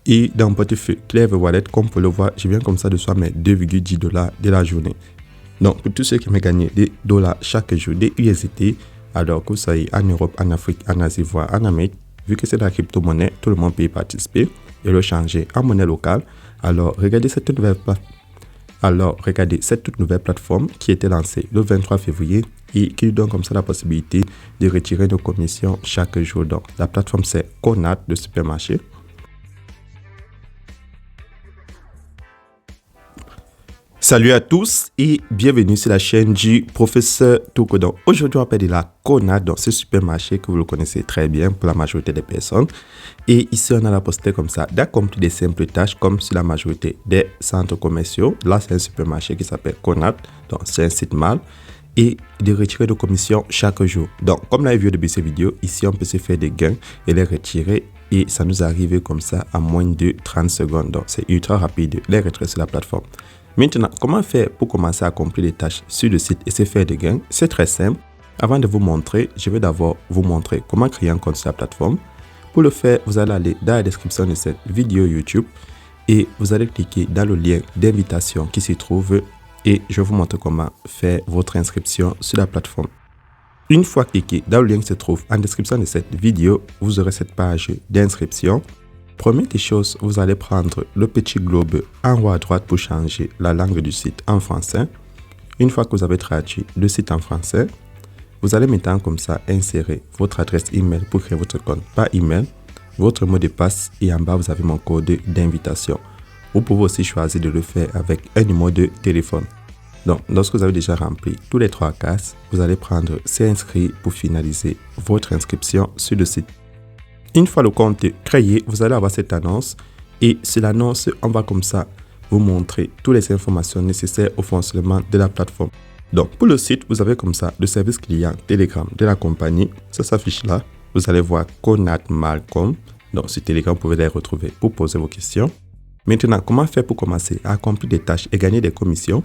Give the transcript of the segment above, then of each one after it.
Et dans mon portefeuille Clever Wallet, comme vous pouvez le voir, je viens comme ça de recevoir mes 2,10 $ de la journée. Donc, pour tous ceux qui aiment gagner des dollars chaque jour, des USDT, alors que vous soyez en Europe, en Afrique, en Asie, voire en Amérique, vu que c'est de la crypto-monnaie, tout le monde peut y participer et le changer en monnaie locale. Alors, regardez cette toute nouvelle plateforme qui a été lancée le 23 février et qui nous donne comme ça la possibilité de retirer nos commissions chaque jour. Donc, la plateforme, c'est Konat de supermarché. Salut à tous et bienvenue sur la chaîne du professeur Toko. Donc aujourd'hui on va parler de la Konat, dans ce supermarché que vous le connaissez très bien pour la majorité des personnes. Et ici on a la possibilité comme ça d'accomplir des simples tâches comme sur la majorité des centres commerciaux. Là c'est un supermarché qui s'appelle Konat, donc c'est un site mal. Et de retirer nos commissions chaque jour. Donc comme l'avez vu au début de cette vidéo, ici on peut se faire des gains et les retirer. Et ça nous arrive comme ça à moins de 30 secondes. Donc c'est ultra rapide de les retirer sur la plateforme. Maintenant, comment faire pour commencer à accomplir les tâches sur le site et se faire des gains? C'est très simple. Avant de vous montrer, je vais d'abord vous montrer comment créer un compte sur la plateforme. Pour le faire, vous allez aller dans la description de cette vidéo YouTube et vous allez cliquer dans le lien d'invitation qui s'y trouve et je vais vous montrer comment faire votre inscription sur la plateforme. Une fois cliqué dans le lien qui se trouve en description de cette vidéo, vous aurez cette page d'inscription. Première des choses, vous allez prendre le petit globe en haut à droite pour changer la langue du site en français. Une fois que vous avez traduit le site en français, vous allez maintenant comme ça insérer votre adresse email pour créer votre compte par email, votre mot de passe et en bas vous avez mon code d'invitation. Vous pouvez aussi choisir de le faire avec un numéro de téléphone. Donc, lorsque vous avez déjà rempli tous les 3 cases, vous allez prendre c'est inscrit pour finaliser votre inscription sur le site. Une fois le compte créé, vous allez avoir cette annonce et sur l'annonce, on va comme ça vous montrer toutes les informations nécessaires au fonctionnement de la plateforme. Donc pour le site, vous avez comme ça le service client Telegram de la compagnie. Ça s'affiche là. Vous allez voir konatmal.com. Donc sur Telegram, vous pouvez les retrouver pour poser vos questions. Maintenant, comment faire pour commencer à accomplir des tâches et gagner des commissions?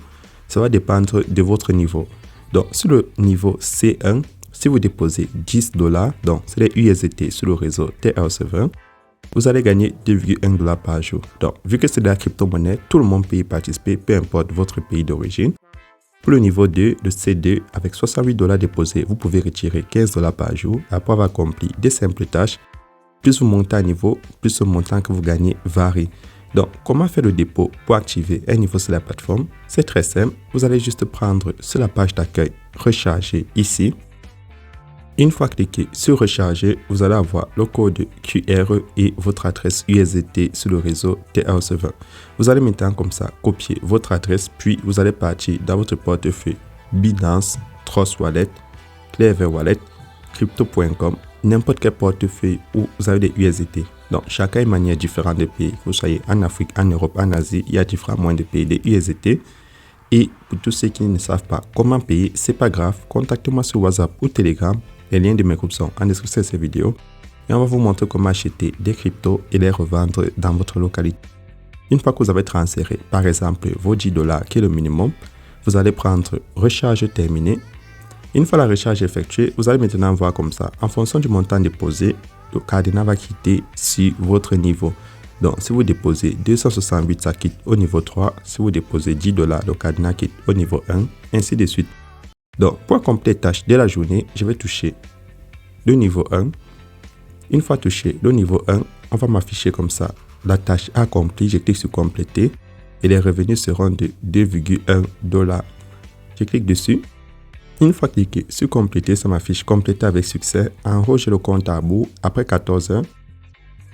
Ça va dépendre de votre niveau. Donc sur le niveau C1, si vous déposez 10 $, donc c'est les USDT sur le réseau TRC20, vous allez gagner 2,1 $ par jour. Donc, vu que c'est de la crypto-monnaie, tout le monde peut y participer, peu importe votre pays d'origine. Pour le niveau 2, le C2, avec 68 $ déposés, vous pouvez retirer 15 $ par jour après avoir accompli des simples tâches. Plus vous montez à niveau, plus le montant que vous gagnez varie. Donc, comment faire le dépôt pour activer un niveau sur la plateforme? C'est très simple. Vous allez juste prendre sur la page d'accueil, recharger ici. Une fois cliqué sur recharger, vous allez avoir le code QR et votre adresse USDT sur le réseau TRC20. Vous allez maintenant comme ça copier votre adresse, puis vous allez partir dans votre portefeuille Binance, Trust Wallet, Clever Wallet, Crypto.com, n'importe quel portefeuille où vous avez des USDT. Donc chacun a une manière différente de payer. Que vous soyez en Afrique, en Europe, en Asie, il y a différents moyens de payer des USDT. Et pour tous ceux qui ne savent pas comment payer, c'est pas grave, contactez-moi sur WhatsApp ou Telegram. Les liens de mes groupes sont en description de cette vidéo et on va vous montrer comment acheter des cryptos et les revendre dans votre localité. Une fois que vous avez transféré par exemple vos 10 $ qui est le minimum, vous allez prendre recharge terminée. Une fois la recharge effectuée, vous allez maintenant voir comme ça, en fonction du montant déposé, le cadenas va quitter sur votre niveau. Donc si vous déposez 268, ça quitte au niveau 3. Si vous déposez 10 $, le cadenas quitte au niveau 1, ainsi de suite. Donc, pour accomplir les tâches de la journée, je vais toucher le niveau 1. Une fois touché le niveau 1, on va m'afficher comme ça la tâche accomplie. Je clique sur compléter et les revenus seront de 2,1 $. Je clique dessus. Une fois cliqué sur compléter, ça m'affiche compléter avec succès. En haut, j'ai le compte à rebours après 14 heures.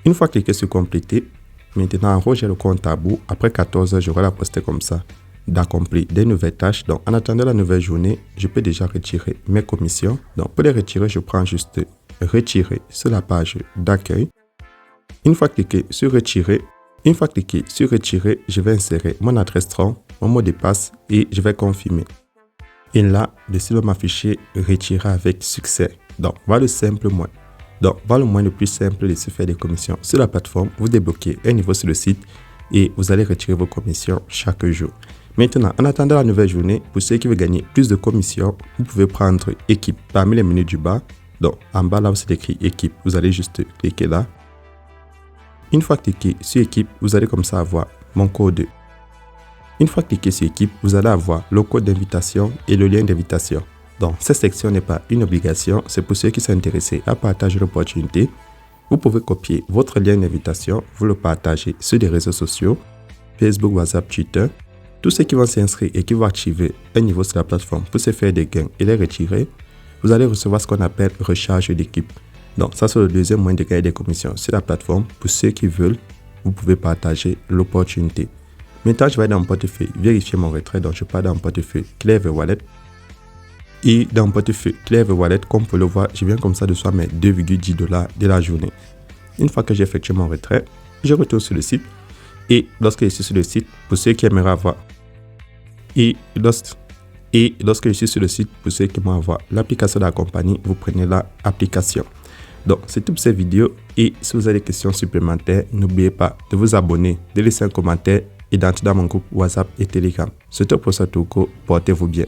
Une fois cliqué sur compléter, maintenant en haut, j'ai le compte à rebours. Après 14 heures, j'aurai la postée comme ça d'accomplir des nouvelles tâches. Donc en attendant la nouvelle journée, je peux déjà retirer mes commissions. Donc pour les retirer, je prends juste retirer sur la page d'accueil. Une fois cliqué sur retirer, je vais insérer mon adresse tronc, mon mot de passe et je vais confirmer. Et là, dessus va m'afficher retirer avec succès. Donc voilà le simple moyen. Donc voilà le moyen le plus simple de se faire des commissions sur la plateforme. Vous débloquez un niveau sur le site et vous allez retirer vos commissions chaque jour. Maintenant, en attendant la nouvelle journée, pour ceux qui veulent gagner plus de commissions, vous pouvez prendre équipe parmi les menus du bas. Donc, en bas, là où c'est écrit équipe, vous allez juste cliquer là. Une fois cliqué sur équipe, vous allez comme ça avoir mon code. Une fois cliqué sur équipe, vous allez avoir le code d'invitation et le lien d'invitation. Donc, cette section n'est pas une obligation, c'est pour ceux qui sont intéressés à partager l'opportunité. Vous pouvez copier votre lien d'invitation, vous le partagez sur les réseaux sociaux, Facebook, WhatsApp, Twitter. Tous ceux qui vont s'inscrire et qui vont activer un niveau sur la plateforme pour se faire des gains et les retirer, vous allez recevoir ce qu'on appelle recharge d'équipe. Donc, ça c'est le deuxième moyen de gagner des commissions sur la plateforme. Pour ceux qui veulent, vous pouvez partager l'opportunité. Maintenant, je vais dans mon portefeuille, vérifier mon retrait. Donc, je pars dans mon portefeuille Clever Wallet. Et dans mon portefeuille Clever Wallet, comme vous pouvez le voir, je viens comme ça de soit mes 2,10 $ de la journée. Une fois que j'ai effectué mon retrait, je retourne sur le site. Et lorsque je suis sur le site, pour ceux qui aimeraient avoir lorsque je suis sur le site, pour ceux qui aimeraient avoir l'application de la compagnie, vous prenez l'application. Donc, c'est tout pour cette vidéo. Et si vous avez des questions supplémentaires, n'oubliez pas de vous abonner, de laisser un commentaire et d'entrer dans mon groupe WhatsApp et Telegram. C'était pour ça, Toko. Portez-vous bien.